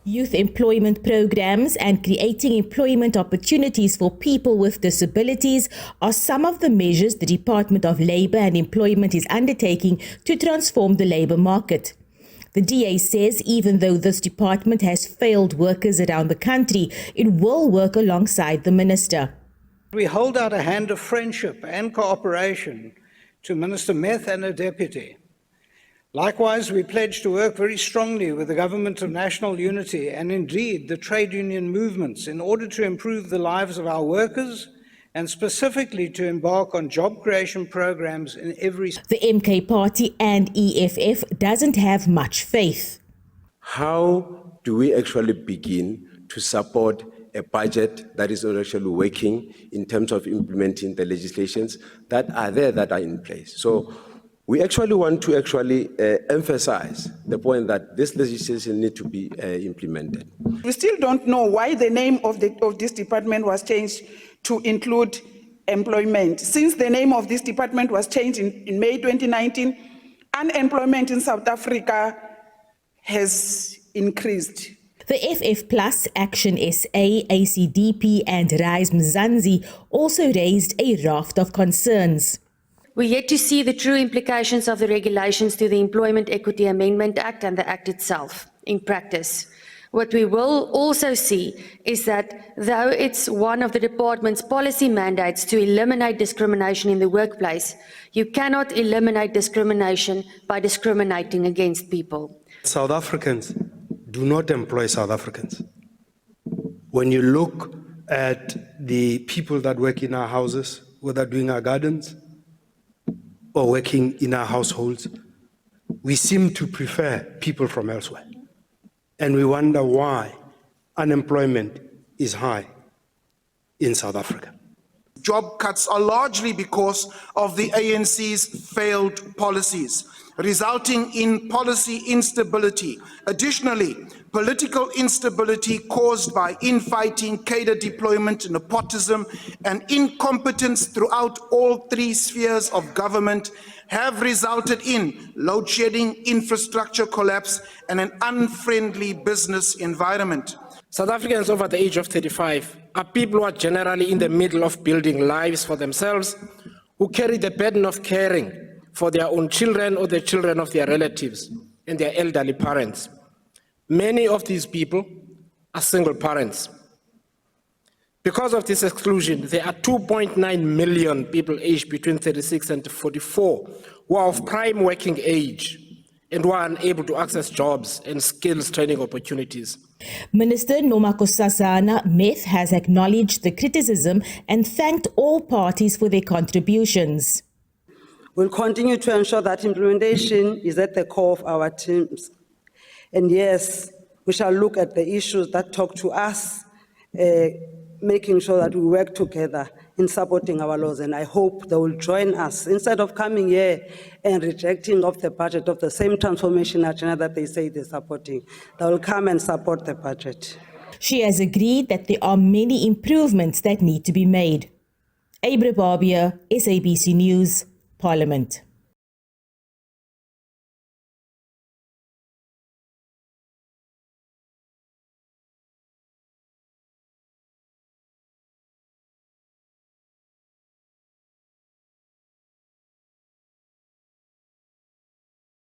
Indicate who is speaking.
Speaker 1: Youth employment programs and creating employment opportunities for people with disabilities are some of the measures the Department of Labour and Employment is undertaking to transform the labour market. The DA says even though this department has failed workers around the country, it will work alongside the minister.
Speaker 2: We hold out a hand of friendship and cooperation to Minister Meth and her deputy. Likewise, we pledge to work very strongly with the Government of National Unity and indeed the trade union movements in order to improve the lives of our workers and specifically to embark on job creation programs in every...
Speaker 1: The MK Party and EFF doesn't have much faith.
Speaker 3: How do we actually begin to support a budget that is actually working in terms of implementing the legislations that are there, that are in place? So we actually want to emphasize the point that this legislation needs to be implemented.
Speaker 4: We still don't know why the name of this department was changed to include employment. Since the name of this department was changed in May 2019, unemployment in South Africa has increased.
Speaker 1: The FF Plus, Action SA, ACDP and Rise Mzansi also raised a raft of concerns.
Speaker 5: We're yet to see the true implications of the regulations to the Employment Equity Amendment Act and the Act itself in practice. What we will also see is that though it's one of the department's policy mandates to eliminate discrimination in the workplace, you cannot eliminate discrimination by discriminating against people.
Speaker 6: South Africans do not employ South Africans. When you look at the people that work in our houses, whether doing our gardens or working in our households, we seem to prefer people from elsewhere. And we wonder why unemployment is high in South Africa.
Speaker 7: Job cuts are largely because of the ANC's failed policies, resulting in policy instability. Additionally, political instability caused by infighting, cadre deployment, nepotism, and incompetence throughout all three spheres of government have resulted in load shedding, infrastructure collapse, and an unfriendly business environment.
Speaker 8: South Africans over the age of 35 are people who are generally in the middle of building lives for themselves, who carry the burden of caring for their own children or the children of their relatives and their elderly parents. Many of these people are single parents. Because of this exclusion, there are 2.9 million people aged between 36 and 44 who are of prime working age and who are unable to access jobs and skills training opportunities.
Speaker 1: Minister Nomakhosazana Meth has acknowledged the criticism and thanked all parties for their contributions.
Speaker 9: We'll continue to ensure that implementation is at the core of our teams. And yes, we shall look at the issues that talk to us, making sure that we work together in supporting our laws. And I hope they will join us. Instead of coming here and rejecting of the budget of the same transformation agenda that they say they're supporting, they will come and support the budget.
Speaker 1: She has agreed that there are many improvements that need to be made. Abra Barbia, SABC News, Parliament.